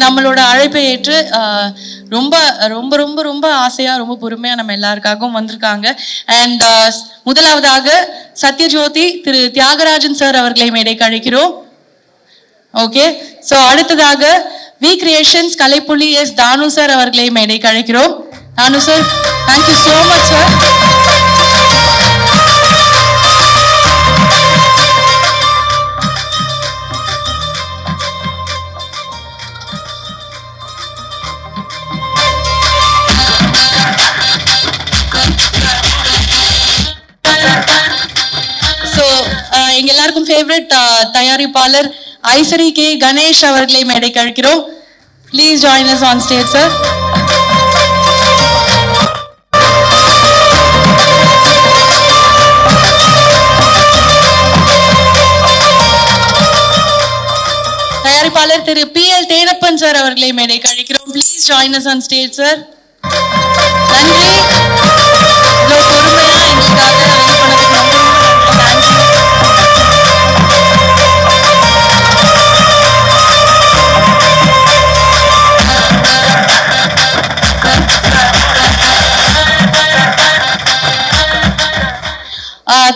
நம்மளோட அழைப்பை ஏற்று ரொம்ப ரொம்ப ரொம்ப ரொம்ப ஆசையா ரொம்ப பொறுமையா நம்ம எல்லாருக்காகவும் வந்திருக்காங்க. அண்ட் முதலாவதாக சத்யஜோதி திரு தியாகராஜன் சார் அவர்களை மேடைக்கு அழைக்கிறோம். ஓகே, ஸோ அடுத்ததாக we creations Kalaipuli S Thanu sir அவர்களை மேடைக்கு அழைக்கிறோம். தானு sir, thank you so much sir. எங்க எல்லாருக்கும் ஃபேவரட் தயாரிப்பாளர் ஐசரி கே கணேஷ் அவர்களை மேடைக்கு அழைக்கிறோம். Please join us on stage sir. தயாரிப்பாளர் திரு PL தேனப்பன் சார் அவர்களை மேடைக்கு அழைக்கிறோம். Please join us on stage sir. நன்றி, இவ்வளவு பொறுமையா எங்களுக்காக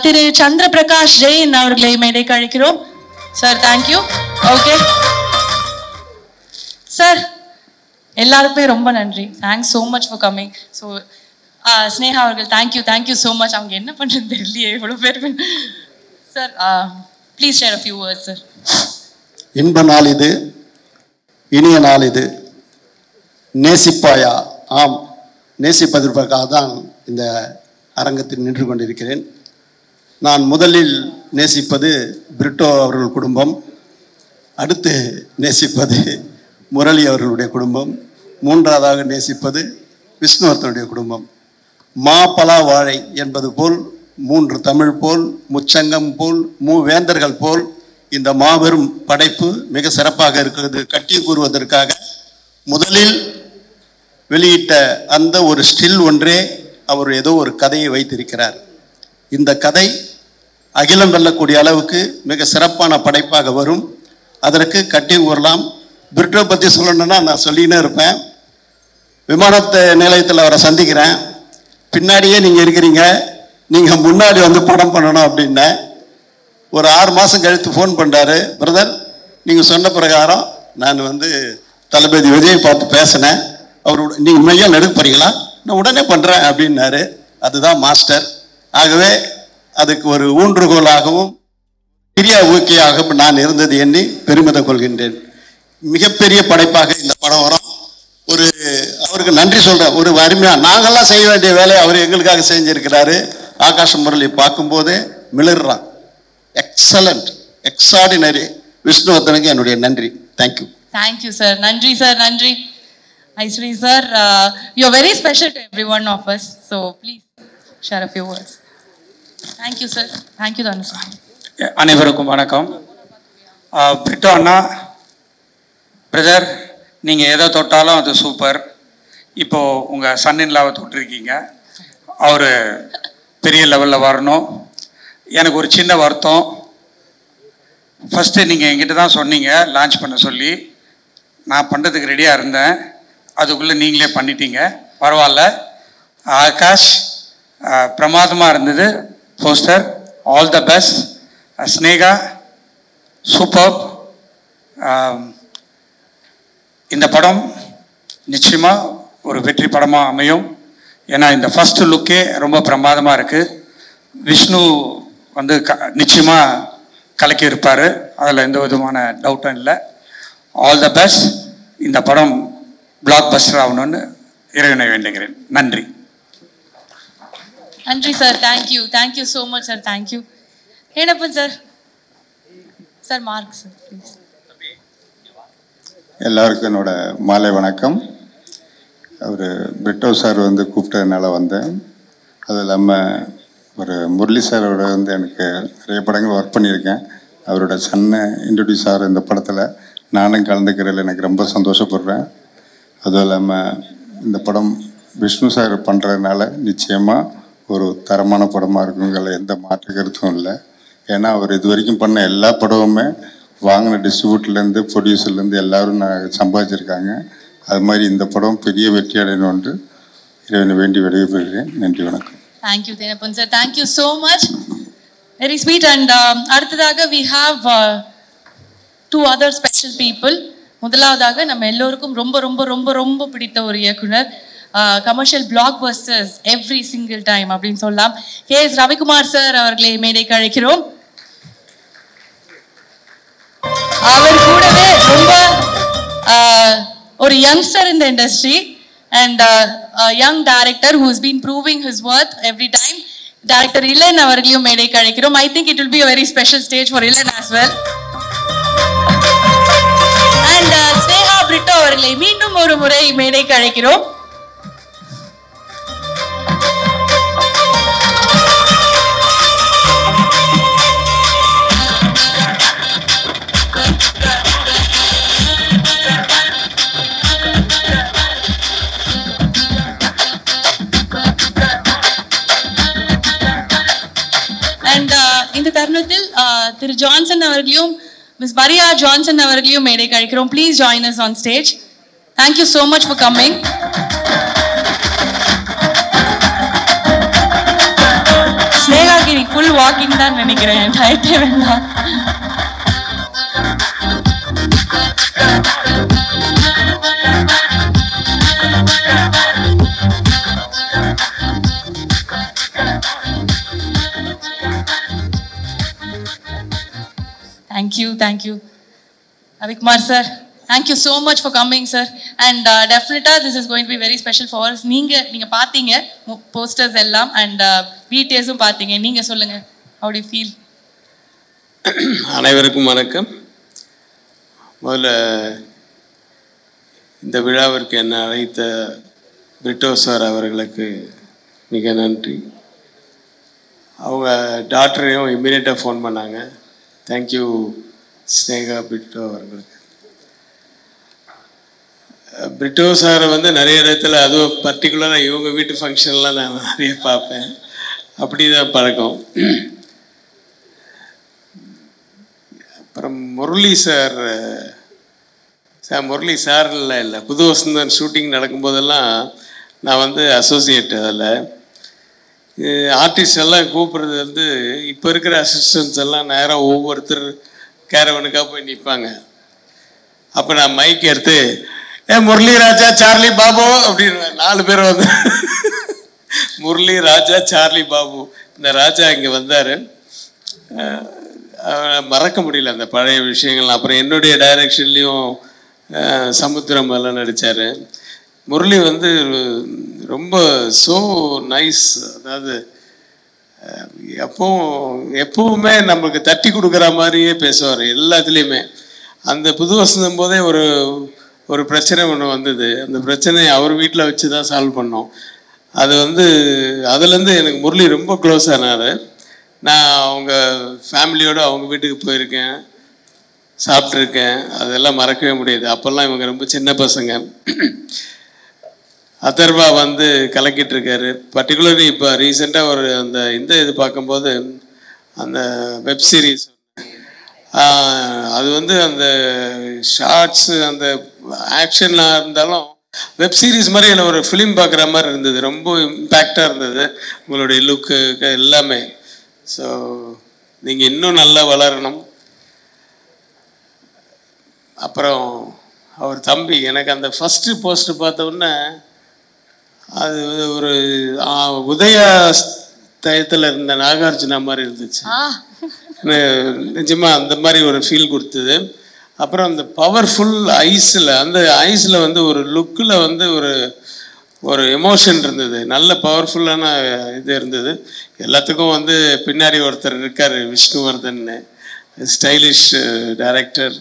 திரு சந்திர பிரகாஷ் ஜெயின் அவர்களை மேடைக்கு அழைக்கிறோம். Sir thank you. ஓகே சார், எல்லாருக்குமே ரொம்ப நன்றி. Thanks so much for coming. So Sneha அவர்கள் தேங்க்யூ ஸோ மச். அவங்க என்ன பண்ணுறது தெரியலையே, எவ்வளோ பேர். Sir please share a few words sir. இன்ப நாள் இது, இனிய நாள் இது. நேசிப்பாயா? ஆம், நேசிப்பதற்காக தான் இந்த அரங்கத்தில் நின்று கொண்டிருக்கிறேன். நான் முதலில் நேசிப்பது பிரிட்டோ அவர்கள் குடும்பம், அடுத்து நேசிப்பது முரளி அவர்களுடைய குடும்பம், மூன்றாவதாக நேசிப்பது விஷ்ணுவர்த்தனுடைய குடும்பம். மா பலா வாழை என்பது போல், மூன்று தமிழ் போல், முச்சங்கம் போல், மூவேந்தர்கள் போல் இந்த மாபெரும் படைப்பு மிக சிறப்பாக இருக்கிறது. கட்டி கூறுவதற்காக முதலில் வெளியிட்ட அந்த ஒரு ஸ்டில் ஒன்றே அவர் ஏதோ ஒரு கதையை வைத்திருக்கிறார். இந்த கதை அகிலம் வெல்லக்கூடிய அளவுக்கு மிக சிறப்பான படைப்பாக வரும். அதற்கு கட்டி கூறலாம். பிரிட்டோ பற்றி சொல்லணும்னா நான் சொல்லினே இருப்பேன். விமானத்தை நிலையத்தில் அவரை சந்திக்கிறேன். பின்னாடியே நீங்கள் இருக்கிறீங்க, நீங்கள் முன்னாடி வந்து படம் பண்ணணும் அப்படின்ன. ஒரு 6 மாதம் கழித்து ஃபோன் பண்ணுறாரு, பிரதர் நீங்கள் சொன்ன பிரகாரம் நான் வந்து தளபதி விஜய் பார்த்து பேசினேன், அவரோட நீங்கள் மையம் நடுக்க போறீங்களா, நான் உடனே பண்ணுறேன் அப்படின்னாரு. அதுதான் மாஸ்டர். ஆகவே அதுக்கு ஒரு ஊன்றுகோலாகவும் பெரிய ஊக்கியாகவும் நான் இருந்தது எண்ணி பெருமிதம் கொள்கின்றேன். மிகப்பெரிய படைப்பாக இந்த படம் வரும். ஒரு அவருக்கு நன்றி சொல்கிறேன். ஒரு அருமையாக நாங்கள்லாம் செய்ய வேண்டிய வேலையை அவர் எங்களுக்காக செஞ்சிருக்கிறாரு. ஆகாஷ் முரளி பார்க்கும்போதே மிளறான். Excellent, extraordinary. விஷ்ணுவர்த்தனுக்கு என்னுடைய நன்றி. தேங்க்யூ. Thank you sir. நன்றி சார், நன்றி. Aishwari sir, you are very special to every one of us. So please share a few words. Thank you sir. Thank you Thanu sir. அனைவருக்கும் வணக்கம். பிரிட்டோ அண்ணா, பிரதர், நீங்கள் எதை தொட்டாலும் அது சூப்பர். இப்போது உங்கள் சன்னின்லாவை தொட்டிருக்கீங்க, அவர் பெரிய லெவலில் வரணும். எனக்கு ஒரு சின்ன வருத்தம். ஃபஸ்ட்டு நீங்கள் என்கிட்ட தான் சொன்னீங்க லான்ச் பண்ண சொல்லி, நான் பண்ணுறதுக்கு ரெடியாக இருந்தேன். அதுக்குள்ளே நீங்களே பண்ணிட்டீங்க, பரவாயில்ல. ஆகாஷ் பிரமாதமாக இருந்தது poster. All the best. Sneha super. இந்த படம் நிச்சயமாக ஒரு வெற்றி படமாக அமையும். ஏன்னா இந்த ஃபஸ்ட்டு லுக்கே ரொம்ப பிரமாதமாக இருக்குது. விஷ்ணு வந்து நிச்சயமாக கலக்கி இருப்பார், அதில் எந்த விதமான டவுட்டும் இல்லை. All the best. இந்த படம் பிளாக் பஸ்டர் ஆகணும்னு இறைவனை வேண்டுகிறேன். நன்றி. நன்றி sir. Thank you. Thank you so much sir. Thank you. Thenappan sir. Sir mark sir please. எல்லாருக்கும் என்னோட மாலை வணக்கம். அவர் பிரிட்டோ சார் வந்து கூப்பிட்டதுனால வந்தேன். அது இல்லாமல் ஒரு முரளி சாரோட வந்து எனக்கு நிறைய படங்கள் ஒர்க் பண்ணியிருக்கேன். அவரோட சன்னை இன்ட்ரடியூஸ் ஆகிற இந்த படத்தில் நானும் கலந்துக்கிறதில் எனக்கு ரொம்ப சந்தோஷப்படுறேன். அதுவும் இல்லாமல் இந்த படம் விஷ்ணு சார் பண்ணுறதுனால நிச்சயமாக ஒரு தரமான படமாக இருக்குங்கிற எந்த மாற்று கருத்தும் இல்லை. ஏன்னா அவர் இது வரைக்கும் பண்ண எல்லா படமுமே வாங்கின டிஸ்ட்ரிபியூட்டர்லேருந்து ப்ரொடியூசர்லேருந்து எல்லோரும் சம்பாதிச்சிருக்காங்க. அது மாதிரி இந்த படம் பெரிய வெற்றி அடையணும்னு இறைவனை வேண்டி விடைபெறுகிறேன். நன்றி, வணக்கம். Thank you Thenappan sir, thank you so much, very sweet. And அடுத்ததாக we have 2 other special people. முதலாவதாக நம்ம எல்லோருக்கும் ரொம்ப ரொம்ப ரொம்ப ரொம்ப பிடித்த ஒரு இயக்குனர், commercial blockbusters every single time அப்படின்னு சொல்லலாம், கே.எஸ். ரவிக்குமார் சார் அவர்களை மேடைக்கு அழைக்கிறோம். அவர் கூடவே ரொம்ப ஒரு youngster in the industry and a young director who has been proving his worth every time, director Ilan அவர்களையும் மேடைக்கு அழைக்கிறோம். I think it will be a very special stage for Ilan as well. And Sneha Britto அவர்களை மீண்டும் ஒரு முறை மேடைக்கு அழைக்கிறோம். இந்த தருணத்தில் திரு ஜான்சன் அவர்களையும் மிஸ் மரியா ஜான்சன் அவர்களையும் மேடைக்கு அழைக்கிறோம். Please join us on stage. Thank you so much for coming. ஸ்னேகாக்கு ஃபுல் வாக்கிங் தான் நினைக்கிறேன், டயட்டே வேண்டாம். Thank you. Ravikumar sir, thank you so much for coming sir. And definitely this is going to be very special for us. நீங்க பாத்தீங்க posters எல்லாம் and VTSம் பாத்தீங்க. நீங்க சொல்லுங்க, how do you feel? அனைவருக்கும் வணக்கம். முதல்ல இந்த விழாவிற்கு என்ன அழைத்த பிரிட்டோ சார் அவர்களுக்கு மிக நன்றி. அவங்க டாக்டரையும் இம்மீடியட்டாக ஃபோன் பண்ணாங்க. தேங்க்யூ ஸ்னேகா பிரிட்டோ அவர்களுக்கு. பிரிட்டோ சாரை வந்து நிறைய இடத்துல, அதுவும் பர்டிகுலராக இவங்க வீட்டு ஃபங்க்ஷன்லாம் நான் நிறைய பார்ப்பேன். அப்படி தான் பழக்கம். அப்புறம் முரளி சார் முரளி சார் இல்லை புது வசந்தன் ஷூட்டிங் நடக்கும்போதெல்லாம் நான் வந்து அசோசியேட். அதில் ஆர்டிஸ்ட் எல்லாம் கூப்பிட்றது வந்து இப்போ இருக்கிற அசிஸ்டன்ஸ் எல்லாம் நேராக ஒவ்வொருத்தர் கேரவனுக்காக போய் நிற்பாங்க. அப்போ நான் மைக் எடுத்து முரளி ராஜா சார்லி பாபு அப்படின்னு 4 பேர் வந்து முரளி ராஜா சார்லி பாபு. இந்த ராஜா இங்கே வந்தார், மறக்க முடியல அந்த பழைய விஷயங்கள். அப்புறம் என்னுடைய டைரக்ஷன்லேயும் சமுத்திரம் எல்லாம் நடித்தார். முரளி வந்து ரொம்ப ஸோ நைஸ். அதாவது எப்பவுமே நமக்கு தட்டி கொடுக்குற மாதிரியே பேசுவார் எல்லாத்துலேயுமே. அந்த புது வசந்தம் போதே ஒரு பிரச்சனை ஒன்று வந்தது. அந்த பிரச்சனையை அவர் வீட்டில் வச்சு தான் சால்வ் பண்ணோம். அது வந்து அதுலேருந்து எனக்கு முரளி ரொம்ப க்ளோஸ் ஆனார். நான் அவங்க ஃபேமிலியோடு அவங்க வீட்டுக்கு போயிருக்கேன், சாப்பிட்ருக்கேன். அதெல்லாம் மறக்கவே முடியாது. அப்போல்லாம் இவங்க ரொம்ப சின்ன பசங்க. அதர்வா வந்து கலக்கிட்டு இருக்காரு. பர்டிகுலர்லி இப்போ ரீசெண்டாக ஒரு இந்த இது பார்க்கும்போது அந்த வெப் சீரிஸ் அது வந்து அந்த ஷார்ட்ஸு அந்த ஆக்ஷனாக இருந்தாலும் வெப் சீரிஸ் மாதிரி இல்லை, ஒரு ஃபிலிம் பார்க்குற மாதிரி இருந்தது. ரொம்ப இம்பேக்டாக இருந்தது உங்களுடைய லுக்கு எல்லாமே. ஸோ நீங்கள் இன்னும் நல்லா வளரணும். அப்புறம் அவர் தம்பி எனக்கு அந்த ஃபஸ்ட்டு போஸ்டர் பார்த்த உடனே அது ஒரு உதயா டயத்தில் இருந்த நாகார்ஜுனா மாதிரி இருந்துச்சு. நிஜமாக அந்த மாதிரி ஒரு ஃபீல் கொடுத்தது. அப்புறம் அந்த பவர்ஃபுல் ஐஸில் வந்து ஒரு லுக்கில் வந்து ஒரு எமோஷன் இருந்தது. நல்ல பவர்ஃபுல்லான இது இருந்தது. எல்லாத்துக்கும் வந்து பின்னாடி ஒருத்தர் இருக்கார், விஷ்ணுவர்தன், ஸ்டைலிஷ் டைரக்டர்.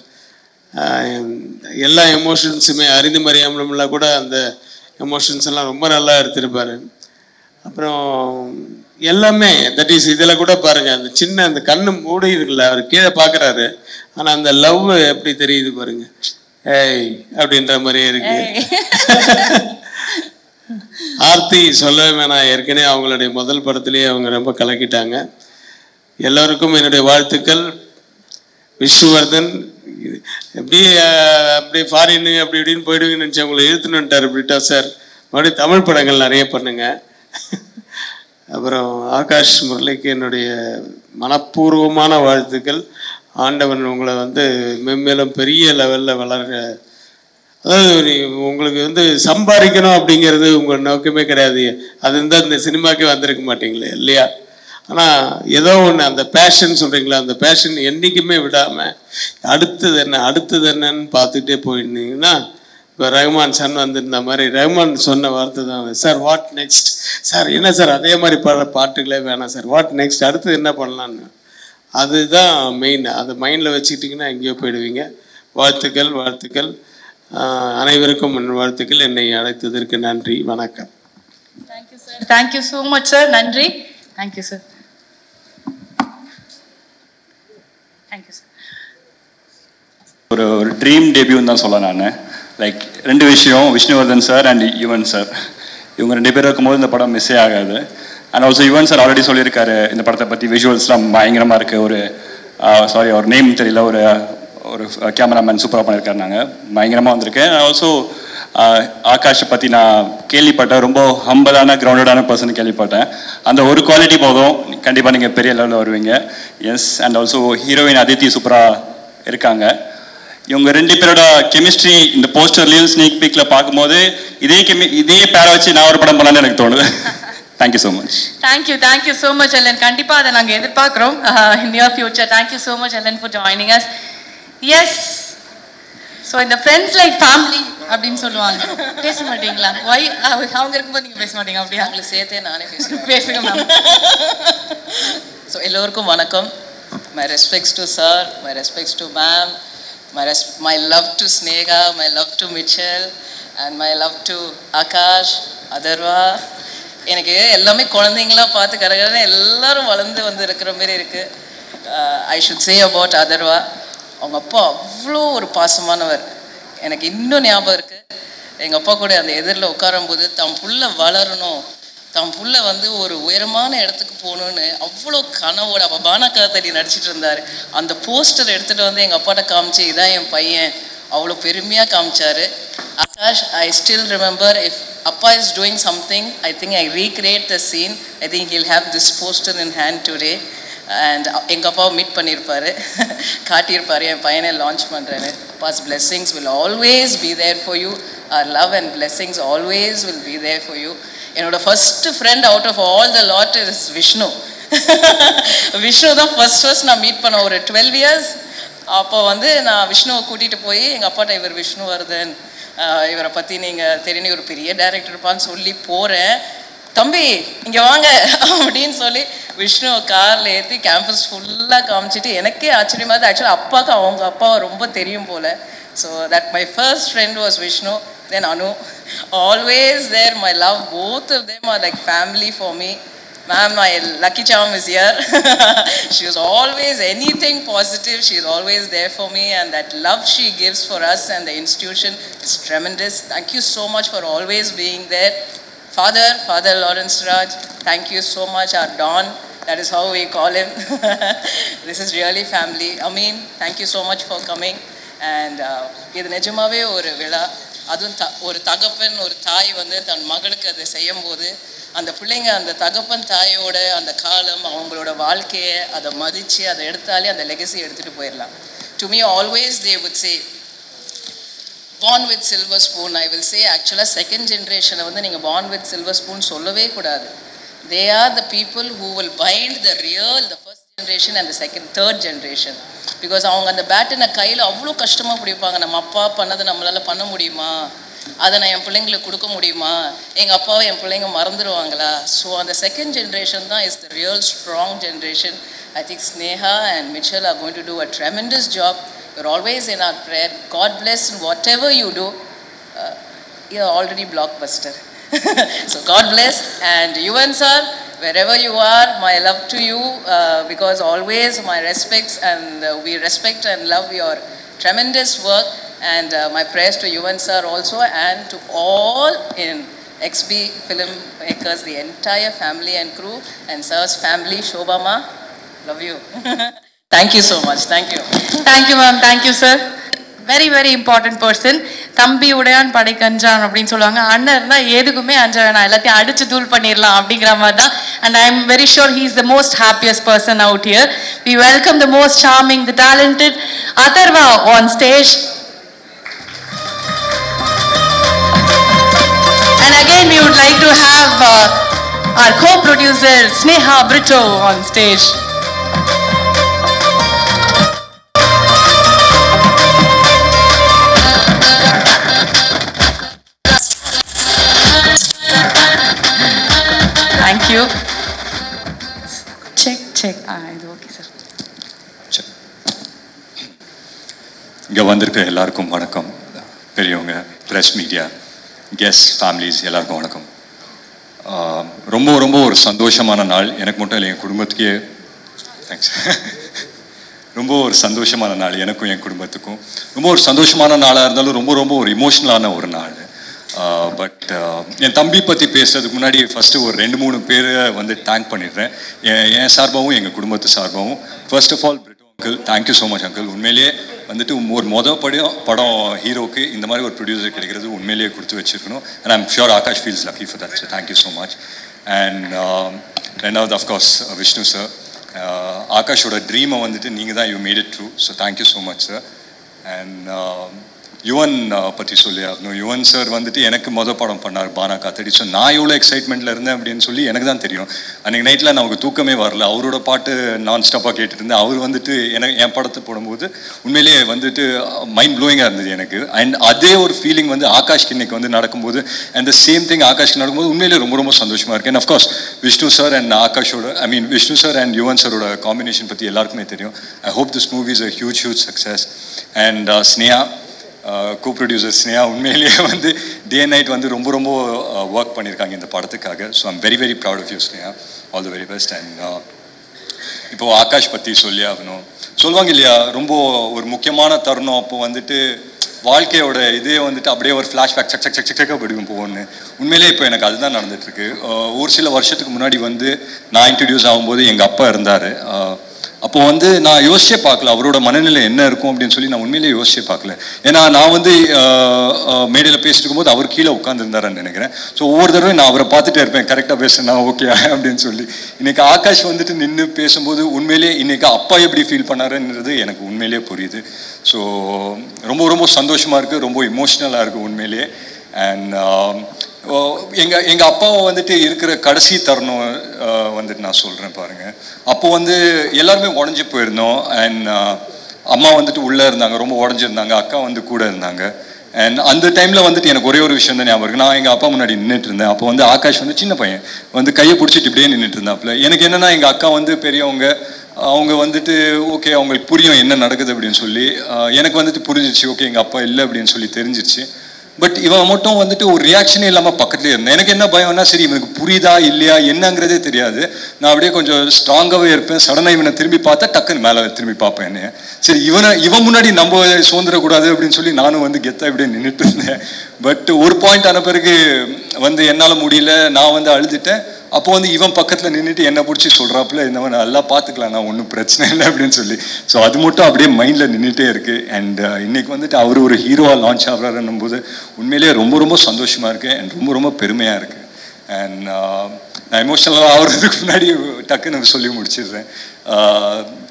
எல்லா எமோஷன்ஸுமே அறிந்து மறியாமலாம் கூட அந்த எமோஷன்ஸ் எல்லாம் ரொம்ப நல்லா எடுத்திருப்பார். அப்புறம் எல்லாமே தட் இஸ் இதில் கூட பாருங்கள், அந்த சின்ன அந்த கண்ணு மூடி இருக்குல்ல, அவர் கீழே பார்க்குறாரு, ஆனால் அந்த லவ் எப்படி தெரியுது பாருங்க, ஏய் அப்படின்ற மாதிரியே இருக்கு. ஆர்த்தி சொல்லவே வேணாம், ஏற்கனவே அவங்களுடைய முதல் படத்துலேயே அவங்க ரொம்ப கலக்கிட்டாங்க. எல்லோருக்கும் என்னுடைய வாழ்த்துக்கள். விஷ்ணுவர்தன், எப்படி அப்படியே ஃபாரின் அப்படி இப்படின்னு போயிடுவீங்கன்னு நினச்சி உங்களை இழுத்துன்னு வந்துட்டார் பிரிட்டோ சார். மறுபடியும் தமிழ் படங்கள் நிறைய பண்ணுங்க. அப்புறம் ஆகாஷ் முரளிக்கு என்னுடைய மனப்பூர்வமான வாழ்த்துக்கள். ஆண்டவன் உங்களை வந்து மென்மேலும் பெரிய லெவலில் வளர்க. அதாவது உங்களுக்கு வந்து சம்பாதிக்கணும் அப்படிங்கிறது உங்கள் நோக்கமே கிடையாது. அது இருந்தால் இந்த சினிமாக்கே வந்திருக்க மாட்டீங்களே இல்லையா? ஆனால் ஏதோ ஒன்று அந்த பேஷன் சொல்கிறீங்களா, அந்த பேஷன் என்றைக்குமே விடாமல் அடுத்தது என்னன்னு பார்த்துட்டே போயிருந்தீங்கன்னா, இப்போ ரஹ்மான் சன் வந்திருந்த மாதிரி ரஹ்மான் சொன்ன வார்த்தை தான், சார் வாட் நெக்ஸ்ட், சார் என்ன சார் அதே மாதிரி பாட்டுகளே வேணாம் சார், வாட் நெக்ஸ்ட், அடுத்தது என்ன பண்ணலான்னு. அதுதான் மெயின். அதை மைண்டில் வச்சுக்கிட்டிங்கன்னா எங்கேயோ போயிடுவீங்க. வாழ்த்துக்கள் வாழ்த்துக்கள். அனைவருக்கும் வாழ்த்துக்கள். என்னை அழைத்ததற்கு நன்றி. வணக்கம். Thank you sir. Thank you so much sir. நன்றி. Thank you sir. Thank you sir. ஒரு ட்ரீம் டெபியூன்னு தான் சொல்ல நான். லைக் 2 விஷயம், Vishnuvardhan sir and Yuvan sir. இவங்க 2 பேர் இருக்கும்போது இந்த படம் மிஸ்ஸே ஆகாது. And also Yuvan sir already சொல்லியிருக்காரு இந்த படத்தை பற்றி. விஷுவல்ஸ்லாம் பயங்கரமாக இருக்குது. ஒரு நேம் தெரியல, ஒரு கேமராமேன் சூப்பராக பண்ணியிருக்காரு. நாங்கள் பயங்கரமாக வந்திருக்கேன். ஆல்சோ ஆகாஷை பற்றி நான் கேள்விப்பட்டேன். ரொம்ப ஹம்பலான கிரவுண்டடான பர்சன் கேள்விப்பட்டேன். அந்த ஒரு குவாலிட்டி போதும், கண்டிப்பாக நீங்கள் பெரிய லெவலில் வருவீங்க. Yes. And also heroine Aditi சூப்பராக இருக்காங்க. இவங்க 2 பேரோட கெமிஸ்ட்ரி இந்த போஸ்டர்லையும் ஸ்னீக் பீக்கில் பார்க்கும்போது இதே பேரை வச்சு நான் ஒரு படம் பண்ணலான்னு எனக்கு தோணுது. Thank you so much. Thank you so much Elan. கண்டிப்பாக அதை நாங்கள் எதிர்பார்க்குறோம் in near future. Thank you so much Elan for joining us. Yes. So இந்த ஃப்ரெண்ட்ஸ் லைக் ஃபேமிலி அப்படின்னு சொல்லுவாங்க. பேச மாட்டீங்களா? ஒய் அவங்க இருக்கும்போது நீங்கள் பேச மாட்டீங்க அப்படியா? அவங்களை சேர்த்தே நானே பேசுங்க மேம். ஸோ எல்லோருக்கும் வணக்கம். My respects to sir, my respects to ma'am, my love to Sneha, my love to Mitchell, and my love to Akash, Adarva. எனக்கு எல்லாமே குழந்தைங்களா பார்த்து கடகடன்னு எல்லாரும் வளர்ந்து வந்து இருக்கிற மாதிரி இருக்குது. I should say about Atharva. அவங்க அப்பா அவ்வளோ ஒரு பாசமானவர். எனக்கு இன்னும் ஞாபகம் இருக்குது, எங்கள் அப்பா கூட அந்த எதிரில் உட்காரும்போது தம் புள்ள வளரணும், தம் புள்ள வந்து ஒரு உயரமான இடத்துக்கு போகணுன்னு அவ்வளோ கனவோட அப்போ பானகாத்தடி நடிச்சிட்டு இருந்தார். அந்த போஸ்டர் எடுத்துகிட்டு வந்து எங்கள் அப்பாட்ட காமிச்சு, இதான் என் பையன், அவ்வளோ பெருமையாக காமிச்சார். Akash, I still remember, if அப்பா is doing something, I think I recreate the scene. I think he'll have this poster in hand today. And எங்கள் அப்பாவை மீட் பண்ணியிருப்பார், காட்டியிருப்பார் என் பையனை லான்ச் பண்ணுறேன்னு. அப்பாஸ் blessings will always be there for you. Our love and blessings always will be there for you. என்னோட first friend out of all the lot is Vishnu. Vishnu தான் ஃபர்ஸ்ட் நான் மீட் பண்ண ஒரு 12 years. அப்போ வந்து நான் விஷ்ணுவை கூட்டிகிட்டு போய் எங்கள் அப்பாட்ட, இவர் விஷ்ணுவர்தன், இவரை பற்றி நீங்கள் தெரியும், ஒரு பெரிய டைரக்டர் இருப்பான்னு சொல்லி போகிறேன். தம்பி இங்கே வாங்க அப்படின்னு சொல்லி விஷ்ணு காரில் ஏற்றி கேம்பஸ் ஃபுல்லாக காமிச்சிட்டு எனக்கே ஆச்சரியமாக இருந்தது. ஆக்சுவலாக அப்பாவுக்கு அவங்க அப்பாவை ரொம்ப தெரியும் போல். So that my first friend was Vishnu. Then Anu, always there, my love, both of them are like family for me. Ma'am, my lucky charm is here. She was always anything positive, she is always there for me, and that love she gives for us and the institution is tremendous. Thank you so much for always being there. Father Lawrence Raj, thank you so much, our Don, that is how we call him. This is really family. Amin, thank you so much for coming. And இது நிஜமாவே ஒரு விழா. அதுவும் ஒரு தகப்பன் ஒரு தாய் வந்து தன் மகளுக்கு அதை செய்யும்போது அந்த பிள்ளைங்க அந்த தகப்பன் தாயோட அந்த காலம் அவங்களோட வாழ்க்கையை அதை மதித்து அதை எடுத்தாலே அந்த லெகசி எடுத்துகிட்டு போயிடலாம். To me always they would say born with silver spoon. I will say actually second generation வந்து நீங்கள் born with silver spoon சொல்லவே கூடாது. They are the people who will bind the first generation and the third generation. Because அவங்க அந்த பேட்டனை கையில் அவ்வளோ கஷ்டமாக பிடிப்பாங்க. நம்ம அப்பா பண்ணதை நம்மளால் பண்ண முடியுமா, அதை நான் என் பிள்ளைங்களுக்கு கொடுக்க முடியுமா, எங்கள் அப்பாவை என் பிள்ளைங்க மறந்துடுவாங்களா? ஸோ அந்த செகண்ட் ஜென்ரேஷன் தான் is the real strong generation. I think Sneha and Mitchell are going to do a tremendous job. You're always in our prayer. God bless in whatever you do. You're already blockbuster. So God bless. And Yuvan sir, wherever you are, my love to you, because always my respects, and we respect and love your tremendous work. And my prayers to Yuvan sir also, and to all in XB Filmmakers, the entire family and crew, and sir's family, Shobha ma, love you. Thank you so much. Thank you. Thank you, ma'am. Thank you, sir. Very very important person. தம்பி உடையான் படை கஞ்சான் அப்படின்னு சொல்லுவாங்க. அண்ணன் இருந்தால் எதுக்குமே அஞ்ச வேணாம், எல்லாத்தையும் அடிச்சு தூள் பண்ணிடலாம் அப்படிங்கிற மாதிரி தான். And I am very sure he is the most happiest person out here. We welcome the most charming, the talented Atharva on stage. And again we would like to have our co-producer Sneha Brito on stage. Thank you. Check. இது okay sir. இங்கே வந்திருக்க எல்லாருக்கும் வணக்கம். பெரியவங்க, press, media, guest, families எல்லாருக்கும் வணக்கம். ரொம்ப ரொம்ப ஒரு சந்தோஷமான நாள். எனக்கு மட்டும் இல்லை, என் குடும்பத்துக்கே தேங்க்ஸ். ரொம்ப ஒரு சந்தோஷமான நாள் எனக்கும் என் குடும்பத்துக்கும். ரொம்ப ஒரு சந்தோஷமான நாளாக இருந்தாலும் ரொம்ப ரொம்ப ஒரு இமோஷ்னலான ஒரு நாள். பட் என் தம்பி பற்றி பேசுறதுக்கு முன்னாடி ஃபஸ்ட்டு ஒரு 2-3 பேரை வந்து தேங்க் பண்ணிடுறேன். என் சார்பாகவும் எங்கள் குடும்பத்து சார்பாகவும். First of all Brito uncle, thank you so much uncle. உண்மையிலேயே வந்துட்டு ஒரு படம் ஹீரோக்கு இந்த மாதிரி ஒரு ப்ரொடியூசர் கிடைக்கிறது உண்மையிலேயே கொடுத்து வச்சிருக்கணும். And I'm sure Akash feels lucky for that. So thank you so much. And ரெண்டாவது அஃப்கோர்ஸ் விஷ்ணு சார், ஆகாஷோட ட்ரீமை வந்துட்டு நீங்கள் தான் you made it true. So thank you so much sir. And Yuvan பற்றி சொல்லி ஆகணும். யுவன் சார் வந்துட்டு எனக்கு படம் பண்ணார் பானா காத்தடி. ஸோ நான் எவ்வளோ எக்ஸைட்மெண்ட்டில் இருந்தேன் அப்படின்னு சொல்லி எனக்கு தான் தெரியும். அன்றைக்கி நைட்டில் நமக்கு தூக்கமே வரல, அவரோட பாட்டு நான் ஸ்டாப்பாக கேட்டுட்டு இருந்தேன். அவர் வந்துட்டு என் படத்தை போடும்போது உண்மையிலேயே வந்துட்டு மைண்ட் ப்ளோயிங்காக இருந்தது எனக்கு. அண்ட் அதே ஒரு ஃபீலிங் வந்து ஆகாஷ்க்கு இன்னைக்கு வந்து நடக்கும்போது, அண்ட் த சேம் திங் ஆகாஷ்க்கு நடக்கும்போது உண்மையிலேயே ரொம்ப ரொம்ப சந்தோஷமாக இருக்குது. And of course Vishnu sir and ஆகாஷோட விஷ்ணு சார் அண்ட் யுவன் சாரோட காம்பினேஷன் பற்றி எல்லாருக்குமே தெரியும். I hope this movie is a huge success. And Sneha, co-producer Sneha உண்மையிலேயே வந்து டே அண்ட் நைட் வந்து ரொம்ப ரொம்ப ஒர்க் பண்ணியிருக்காங்க இந்த படத்துக்காக. So I'm very very proud of you Sneha. All the very best. And இப்போது ஆகாஷ் பற்றி சொல்லி ஆகணும். சொல்லுவாங்க இல்லையா, ரொம்ப ஒரு முக்கியமான தருணம் அப்போ வந்துட்டு வாழ்க்கையோட இதே வந்துட்டு அப்படியே ஒரு ஃப்ளாஷ்பேக் சக்க படிக்கும் போகணுன்னு. உண்மையிலே இப்போ எனக்கு அதுதான் நடந்துகிட்ருக்கு. ஒரு சில வருஷத்துக்கு முன்னாடி வந்து நான் இன்ட்ரடியூஸ் ஆகும்போது எங்கள் அப்பா இருந்தார். அப்போது வந்து நான் யோசிச்சே பார்க்கல அவரோட மனநிலை என்ன இருக்கும் அப்படின்னு சொல்லி. நான் உண்மையிலேயே யோசிச்சே பார்க்கல. ஏன்னா நான் வந்து மேடையில் பேசிட்டு இருக்கும்போது அவர் கீழே உட்காந்துருந்தாருன்னு நினைக்கிறேன். ஸோ ஒவ்வொரு தடவை நான் அவரை பார்த்துட்டே இருப்பேன், கரெக்டாக பேசுனா ஓகே அப்படின்னு சொல்லி. இன்றைக்கி ஆகாஷ் வந்துட்டு நின்று பேசும்போது உண்மையிலேயே இன்றைக்கி அப்பா எப்படி ஃபீல் பண்ணாருன்றது எனக்கு உண்மையிலேயே புரியுது. ஸோ ரொம்ப ரொம்ப சந்தோஷமாக இருக்குது, ரொம்ப இமோஷ்னலாக இருக்குது உண்மையிலேயே. அண்ட் எங்கள் அப்பாவை வந்துட்டு இருக்கிற கடைசி தருணம் வந்துட்டு நான் சொல்கிறேன் பாருங்கள். அப்போ வந்து எல்லாருமே உடஞ்சி போயிருந்தோம். அண்ட் அம்மா வந்துட்டு உள்ளே இருந்தாங்க, ரொம்ப உடஞ்சிருந்தாங்க. அக்கா வந்து கூட இருந்தாங்க. அண்ட் அந்த டைமில் வந்துட்டு எனக்கு ஒரே ஒரு விஷயம் தான் ஞாபகம் இருக்குது. நான் எங்கள் அப்பா முன்னாடி நின்றுட்டு இருந்தேன். அப்போ வந்து ஆகாஷ் வந்து சின்ன பையன் வந்து கையை பிடிச்சிட்டு இப்படியே நின்றுட்டு இருந்தாப்புல. எனக்கு என்னென்னா எங்கள் அக்கா வந்து பெரியவங்க, அவங்க வந்துட்டு ஓகே அவங்களுக்கு புரியும் என்ன நடக்குது அப்படின்னு சொல்லி. எனக்கு வந்துட்டு புரிஞ்சிச்சு, ஓகே எங்கள் அப்பா இல்லை அப்படின்னு சொல்லி தெரிஞ்சிச்சு. பட் இவன் மட்டும் வந்துட்டு ஒரு ரியாக்ஷனே இல்லாமல் பக்கத்துலேயே இருந்தேன். எனக்கு என்ன பயம்னா, சரி இவனுக்கு புரியுதா இல்லையா என்னங்கிறதே தெரியாது. நான் அப்படியே கொஞ்சம் ஸ்ட்ராங்காகவே இருப்பேன். சடனாக இவனை திரும்பி பார்த்தா டக்குன்னு மேலே திரும்பி பார்ப்பேன் என்னைய. சரி இவன் முன்னாடி நம்ம சுதந்திரக்கூடாது அப்படின்னு சொல்லி நானும் வந்து கெத்தாக இப்படியே நின்றுட்டு இருந்தேன். பட் ஒரு பாயிண்ட் ஆன பிறகு வந்து என்னால் முடியல, நான் வந்து அழுதுட்டேன். அப்போ வந்து இவன் பக்கத்தில் நின்றுட்டு என்னை பிடிச்சி சொல்கிறாப்புல, இந்தவன் நல்லா பார்த்துக்கலாம், நான் ஒன்றும் பிரச்சனை இல்லை அப்படின்னு சொல்லி. ஸோ அது மட்டும் அப்படியே மைண்டில் நின்றுட்டே இருக்குது. அண்ட் இன்றைக்கி வந்துட்டு அவர் ஒரு ஹீரோவாக லான்ச் ஆகிறாருன்னும் போது உண்மையிலேயே ரொம்ப ரொம்ப சந்தோஷமாக இருக்குது அண்ட் ரொம்ப ரொம்ப பெருமையாக இருக்குது. அண்ட் நான் எமோஷனலாக ஆகிறதுக்கு முன்னாடி டக்குன்னு சொல்லி முடிச்சிடுறேன்.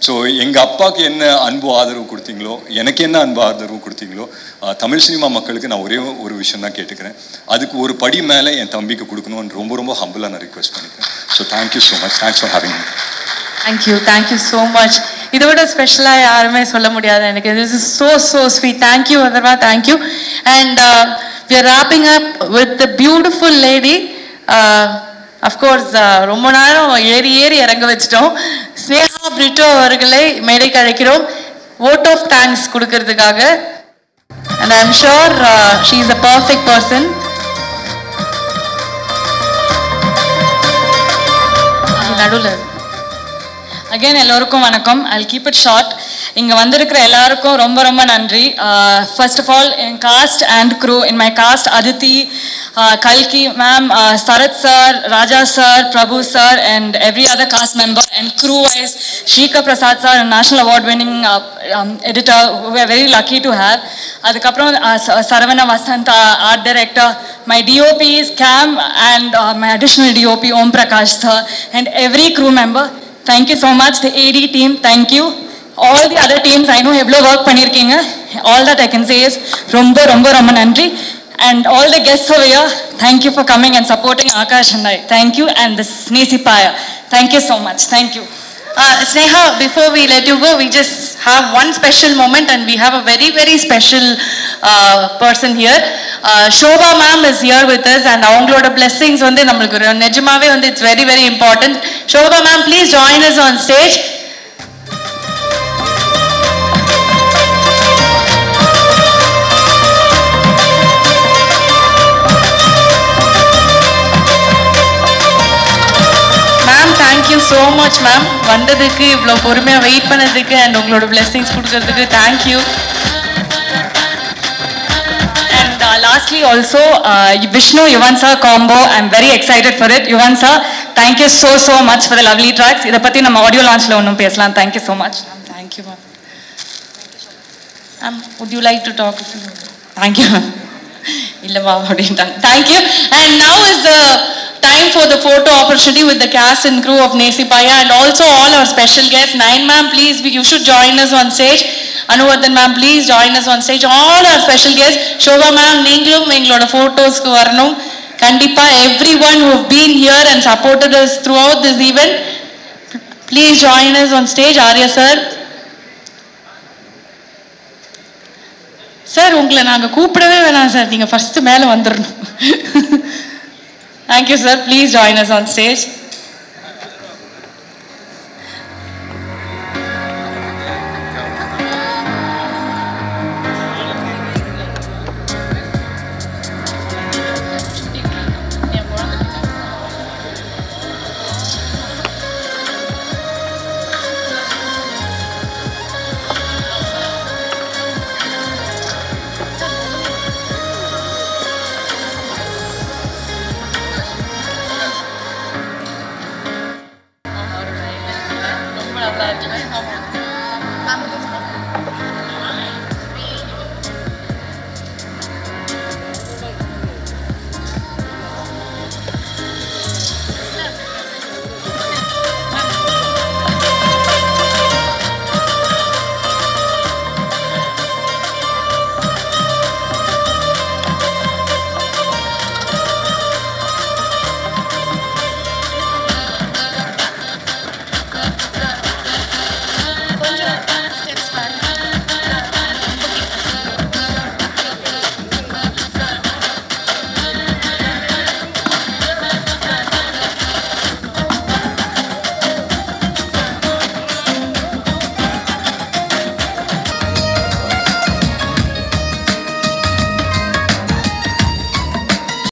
ஸோ எங்கள் அப்பாவுக்கு என்ன அன்பு ஆதரவு கொடுத்தீங்களோ, எனக்கு என்ன அன்பு ஆதரவு கொடுத்தீங்களோ, தமிழ் சினிமா மக்களுக்கு நான் ஒரே ஒரு விஷயம் தான் கேட்டுக்கிறேன். அதுக்கு ஒரு படி மேலே என் தம்பிக்கு கொடுக்கணும்னு ரொம்ப ரொம்ப ஹம்பிளாக நான் ரிக்வெஸ்ட் பண்ணிக்கிறேன். So thank you so much. Thanks for having me. Thank you so much. இதை விட ஸ்பெஷலாக யாருமே சொல்ல முடியாது எனக்கு. This is so sweet. Thank you Atharva, thank you. And we are wrapping up with the beautiful lady. Of course ரொம்ப நேரம் ஏறி இறங்க வச்சிட்டோம். ஸ்னேஹா பிரிட்டோ அவர்களை மேடைக்கு அழைக்கிறோம் vote of thanks கொடுக்கறதுக்காக. and I am sure she is a perfect person. நடுவில் Again, எல்லோருக்கும் வணக்கம். I'll keep it short. இங்கே வந்திருக்கிற எல்லாருக்கும் ரொம்ப ரொம்ப நன்றி. ஃபர்ஸ்ட் ஆஃப் ஆல் என் cast and crew, in my cast Aditi, Kalki ma'am, Sarath sir, Raja sir, Prabhu sir, and every other cast member, and crew-wise, Shrika Prasad sir, a national award-winning editor, who we are very lucky to have. Adukapram Saravana Vasanta, art director, my DOPs, Cam, and my additional DOP, Om Prakash sir, and every crew member. Thank you so much. The AD team, thank you. All the other teams, I know evlo work pannirkeenga. All that I can say is romba romba romba nandri. And all the guests over here, thank you for coming and supporting Akash and I. Thank you, and this Nesi Paya. Thank you so much. Thank you. Sneha, before we let you go, we just have one special moment, and we have a very, very special person here. Shobha ma'am is here with us, and avangaloda blessings வந்து நமக்கு நிஜமாவே வந்து it's very, very important. Shobha ma'am, please join us on stage. Thank you so much ma'am, வந்ததுக்கு இவ்வளோ பொறுமையாக wait பண்ணதுக்கு and உங்களோட blessings கொடுக்கறதுக்கு thank you. And lastly also, Vishnu Yuvan sir combo, I'm very excited for it. Yuvan sir, thank you so much for the lovely tracks. இதை பற்றி நம்ம audio லான்ச்சில் ஒன்றும் பேசலாம். Thank you so much. Thank you ma'am. Would you like to talk? Thank you ma'am. இல்லைவா அப்படின்ட்டாங்க. Thank you. And now is the time for the photo opportunity with the cast and crew of Nesi Paya, and also all our special guests. Nayan ma'am, please, you should join us on stage. Anuvardhan ma'am, please join us on stage. All our special guests. Shobha ma'am, நீங்களும் எங்களோட photos-க்கு வரணும். கண்டிப்பா everyone who have been here and supported us throughout this event, please join us on stage. Arya sir. Sir உங்களை நாங்கள் கூப்பிடவே வேணாம் sir, நீங்கள் first மேலே வந்துடணும். Thank you sir, please join us on stage.